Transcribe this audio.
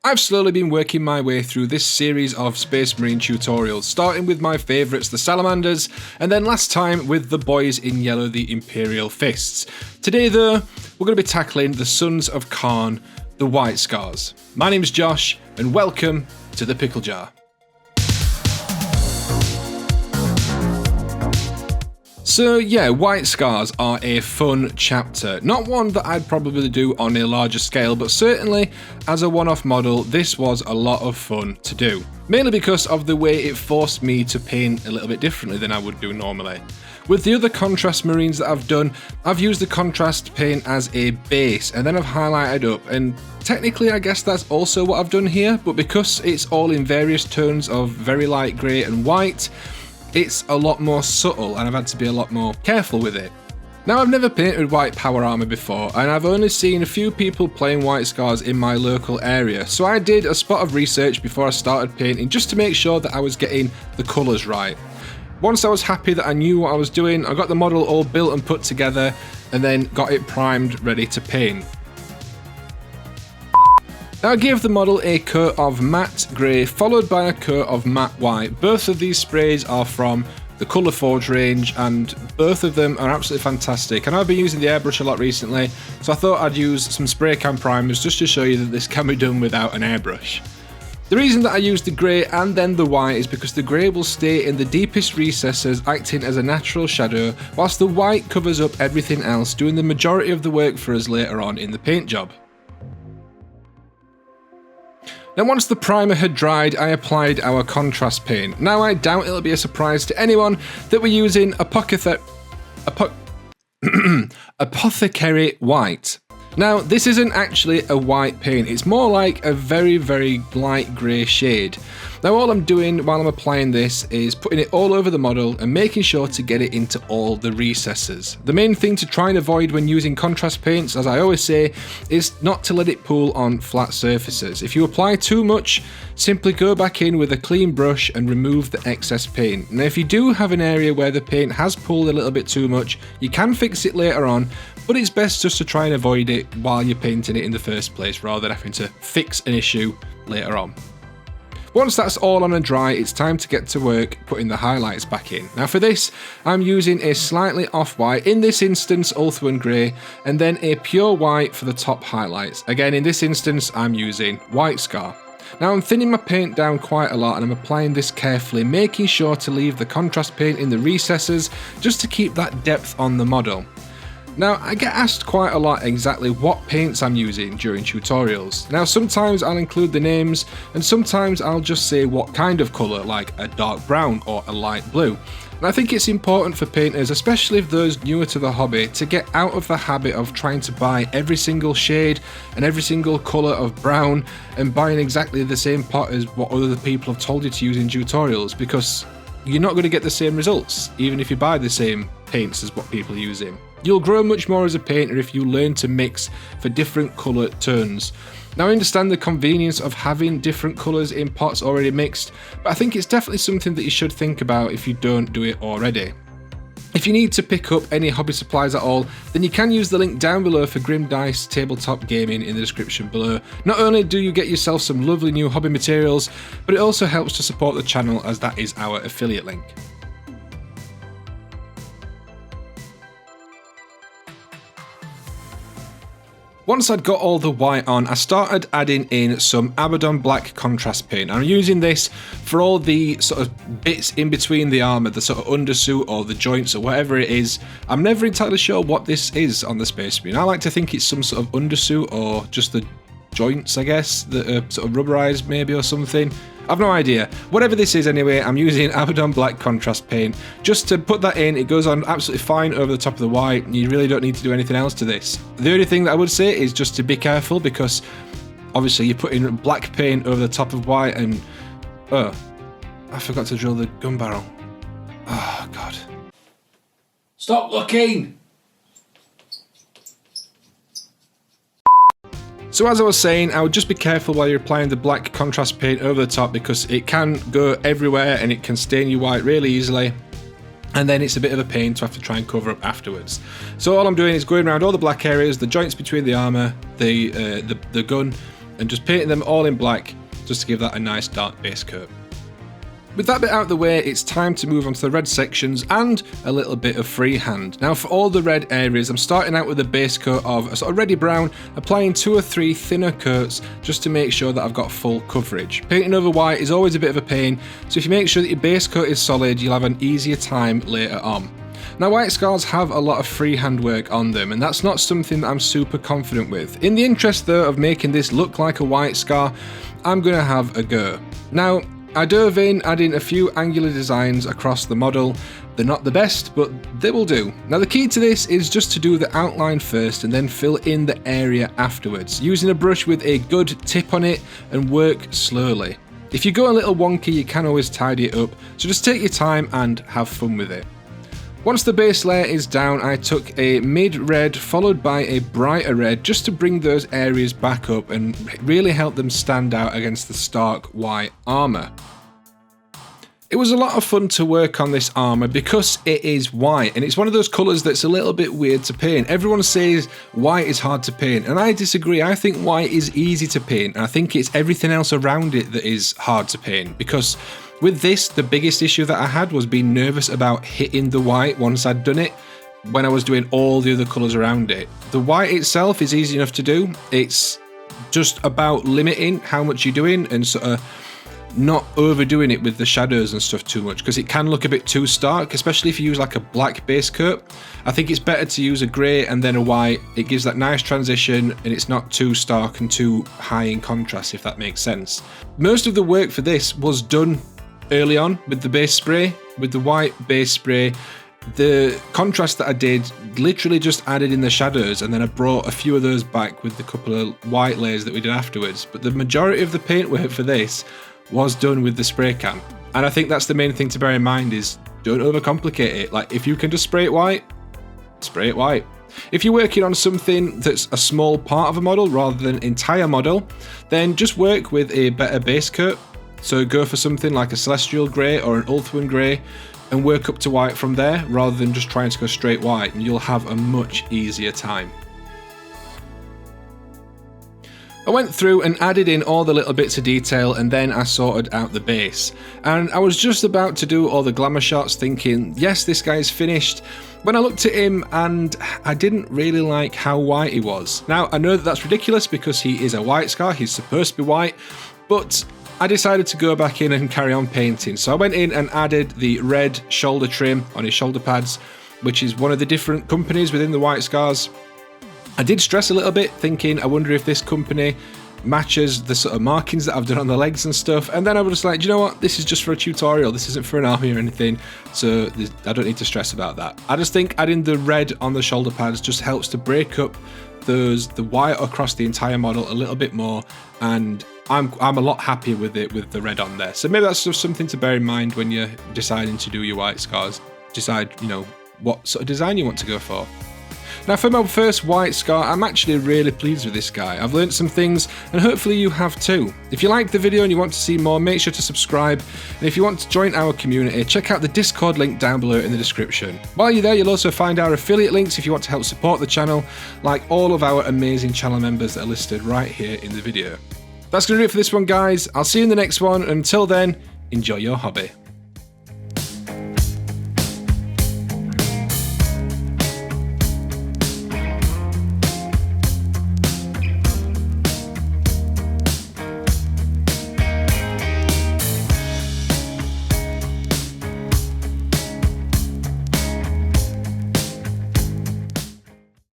I've slowly been working my way through this series of Space Marine tutorials, starting with my favourites, the Salamanders, and then last time with the boys in yellow, the Imperial Fists. Today though, we're going to be tackling the Sons of Kharn, the White Scars. My name's Josh, and welcome to the Pickle Jar. So yeah, White Scars are a fun chapter. Not one that I'd probably do on a larger scale, but certainly as a one-off model, this was a lot of fun to do. Mainly because of the way it forced me to paint a little bit differently than I would do normally. With the other contrast marines that I've done, I've used the contrast paint as a base and then I've highlighted up, and technically I guess that's also what I've done here, but because it's all in various tones of very light grey and white, it's a lot more subtle and I've had to be a lot more careful with it. Now, I've never painted white power armor before, and I've only seen a few people playing White Scars in my local area, so I did a spot of research before I started painting just to make sure that I was getting the colours right. Once I was happy that I knew what I was doing, I got the model all built and put together and then got it primed, ready to paint. Now, I gave the model a coat of matte grey followed by a coat of matte white. Both of these sprays are from the Colour Forge range and both of them are absolutely fantastic. And I've been using the airbrush a lot recently, so I thought I'd use some spray can primers just to show you that this can be done without an airbrush. The reason that I use the grey and then the white is because the grey will stay in the deepest recesses, acting as a natural shadow, whilst the white covers up everything else, doing the majority of the work for us later on in the paint job. Now, once the primer had dried, I applied our contrast paint. Now, I doubt it'll be a surprise to anyone that we're using Apothecary White. Now, this isn't actually a white paint, it's more like a very, very light grey shade. Now, all I'm doing while I'm applying this is putting it all over the model and making sure to get it into all the recesses. The main thing to try and avoid when using contrast paints, as I always say, is not to let it pool on flat surfaces. If you apply too much, simply go back in with a clean brush and remove the excess paint. Now, if you do have an area where the paint has pooled a little bit too much, you can fix it later on, but it's best just to try and avoid it while you're painting it in the first place, rather than having to fix an issue later on. Once that's all on and dry, it's time to get to work putting the highlights back in. Now, for this, I'm using a slightly off-white, in this instance Ulthuan Grey, and then a pure white for the top highlights. Again, in this instance, I'm using White Scar. Now, I'm thinning my paint down quite a lot and I'm applying this carefully, making sure to leave the contrast paint in the recesses just to keep that depth on the model. Now, I get asked quite a lot exactly what paints I'm using during tutorials. Now, sometimes I'll include the names and sometimes I'll just say what kind of colour, like a dark brown or a light blue. And I think it's important for painters, especially if those newer to the hobby, to get out of the habit of trying to buy every single shade and every single colour of brown and buying exactly the same pot as what other people have told you to use in tutorials, because you're not going to get the same results, even if you buy the same paints as what people are using. You'll grow much more as a painter if you learn to mix for different colour tones. Now, I understand the convenience of having different colours in pots already mixed, but I think it's definitely something that you should think about if you don't do it already. If you need to pick up any hobby supplies at all, then you can use the link down below for Grim Dice Tabletop Gaming in the description below. Not only do you get yourself some lovely new hobby materials, but it also helps to support the channel, as that is our affiliate link. Once I'd got all the white on, I started adding in some Abaddon Black contrast paint. I'm using this for all the sort of bits in between the armour, the sort of undersuit or the joints or whatever it is. I'm never entirely sure what this is on the Space Marine. I like to think it's some sort of undersuit or just the joints, I guess, that are sort of rubberized maybe or something. I've no idea. Whatever this is anyway, I'm using Abaddon Black contrast paint. Just to put that in, it goes on absolutely fine over the top of the white. You really don't need to do anything else to this. The only thing that I would say is just to be careful, because obviously you're putting black paint over the top of white and... oh, I forgot to drill the gun barrel. Oh, God. Stop looking! So as I was saying, I would just be careful while you're applying the black contrast paint over the top, because it can go everywhere and it can stain your white really easily. And then it's a bit of a pain to have to try and cover up afterwards. So all I'm doing is going around all the black areas, the joints between the armour, the gun, and just painting them all in black just to give that a nice dark base coat. With that bit out of the way, it's time to move on to the red sections and a little bit of freehand. Now for all the red areas, I'm starting out with a base coat of a sort of reddy brown, applying 2 or 3 thinner coats just to make sure that I've got full coverage. Painting over white is always a bit of a pain, so if you make sure that your base coat is solid, you'll have an easier time later on. Now white scars have a lot of freehand work on them, and that's not something that I'm super confident with. In the interest though of making this look like a white scar, I'm going to have a go. Now I dove in, adding a few angular designs across the model. They're not the best, but they will do. Now the key to this is just to do the outline first and then fill in the area afterwards, using a brush with a good tip on it and work slowly. If you go a little wonky, you can always tidy it up, so just take your time and have fun with it. Once the base layer is down, I took a mid-red followed by a brighter red just to bring those areas back up and really help them stand out against the stark white armour. It was a lot of fun to work on this armour because it is white, and it's one of those colours that's a little bit weird to paint. Everyone says white is hard to paint, and I disagree. I think white is easy to paint, and I think it's everything else around it that is hard to paint, because with this, the biggest issue that I had was being nervous about hitting the white once I'd done it when I was doing all the other colours around it. The white itself is easy enough to do. It's just about limiting how much you're doing and sort of not overdoing it with the shadows and stuff too much, because it can look a bit too stark, especially if you use like a black base coat. I think it's better to use a grey and then a white. It gives that nice transition and it's not too stark and too high in contrast, if that makes sense. Most of the work for this was done early on with the base spray, with the white base spray. The contrast that I did literally just added in the shadows, and then I brought a few of those back with the couple of white layers that we did afterwards. But the majority of the paint work for this was done with the spray can, and I think that's the main thing to bear in mind, is don't overcomplicate it. Like, if you can just spray it white, spray it white. If you're working on something that's a small part of a model rather than entire model, then just work with a better base coat. So go for something like a Celestial Grey or an Ulthuan Grey and work up to white from there, rather than just trying to go straight white, and you'll have a much easier time. I went through and added in all the little bits of detail, and then I sorted out the base. And I was just about to do all the glamour shots thinking, yes, this guy's finished, when I looked at him and I didn't really like how white he was. Now, I know that that's ridiculous because he is a white scar, he's supposed to be white, but I decided to go back in and carry on painting. So I went in and added the red shoulder trim on his shoulder pads, which is one of the different companies within the white scars. I did stress a little bit, thinking, I wonder if this company matches the sort of markings that I've done on the legs and stuff. And then I was just like, do you know what? This is just for a tutorial. This isn't for an army or anything. So I don't need to stress about that. I just think adding the red on the shoulder pads just helps to break up the white across the entire model a little bit more. And I'm a lot happier with it with the red on there. So maybe that's just something to bear in mind when you're deciding to do your white scars. Decide, you know, what sort of design you want to go for. Now for my first white scar, I'm actually really pleased with this guy. I've learned some things, and hopefully you have too. If you liked the video and you want to see more, make sure to subscribe. And if you want to join our community, check out the Discord link down below in the description. While you're there, you'll also find our affiliate links if you want to help support the channel, like all of our amazing channel members that are listed right here in the video. That's going to do it for this one, guys. I'll see you in the next one. Until then, enjoy your hobby.